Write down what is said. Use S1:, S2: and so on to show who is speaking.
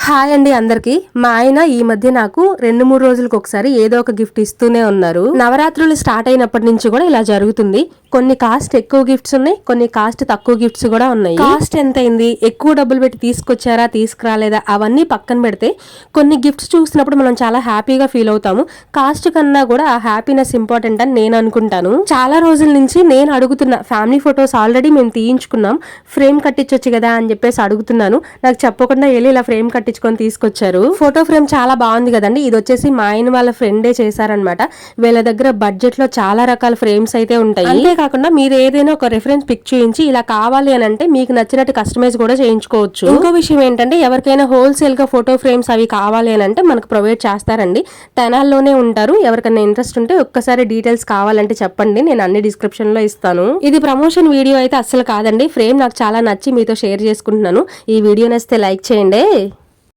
S1: Hi అండి అందరికి. మా ఆయన ఈ మధ్య నాకు 2-3 రోజులకు ఒకసారి ఏదో ఒక గిఫ్ట్ ఇస్తూనే ఉన్నారు. నవరాత్రులు స్టార్ట్ అయినప్పటి నుంచి కూడా ఇలా జరుగుతుంది. కొన్ని కాస్ట్ ఎక్కువ గిఫ్ట్స్ ఉన్నాయి, కొన్ని కాస్ట్ తక్కువ గిఫ్ట్స్ కూడా ఉన్నాయి. కాస్ట్ ఎంత అయింది, ఎక్కువ డబ్బులు పెట్టి తీసుకొచ్చారా తీసుకురాలేదా అవన్నీ పక్కన పెడితే కొన్ని గిఫ్ట్స్ చూసినప్పుడు మనం చాలా హ్యాపీగా ఫీల్ అవుతాము. కాస్ట్ కన్నా కూడా ఆ హ్యాపీనెస్ ఇంపార్టెంట్ అని నేను అనుకుంటాను. చాలా రోజుల నుంచి నేను అడుగుతున్న ఫ్యామిలీ ఫొటోస్ ఆల్రెడీ మేము తీయించుకున్నాం, ఫ్రేమ్ కట్టించొచ్చు కదా అని చెప్పేసి అడుగుతున్నాను. నాకు చెప్పకుండా వెళ్ళి ఇలా ఫ్రేమ్ కట్టించుకొని తీసుకొచ్చారు. ఫోటో ఫ్రేమ్ చాలా బాగుంది కదండి. ఇది వచ్చేసి మా ఆయన వాళ్ళ ఫ్రెండే చేశారనమాట. వీళ్ళ దగ్గర బడ్జెట్ లో చాలా రకాల ఫ్రేమ్స్ అయితే ఉంటాయి. అంతేకాకుండా మీరు ఏదైనా ఒక రెఫరెన్స్ పిక్ చేయించి ఇలా కావాలి అని అంటే మీకు నచ్చినట్టు కస్టమైజ్ కూడా చేయించుకోవచ్చు. ఇంకో విషయం ఏంటంటే ఎవరికైనా హోల్సేల్ గా ఫోటో ఫ్రేమ్స్ అవి కావాలి అని అంటే మనకు ప్రొవైడ్ చేస్తారండి. తెనాల్లోనే ఉంటారు. ఎవరికైనా ఇంట్రెస్ట్ ఉంటే ఒక్కసారి డీటెయిల్స్ కావాలంటే చెప్పండి, నేను అన్ని డిస్క్రిప్షన్ లో ఇస్తాను. ఇది ప్రమోషన్ వీడియో అయితే అస్సలు కాదండి. ఫ్రేమ్ నాకు చాలా నచ్చి మీతో షేర్ చేసుకుంటున్నాను. ఈ వీడియో నచ్చితే లైక్ చేయండి.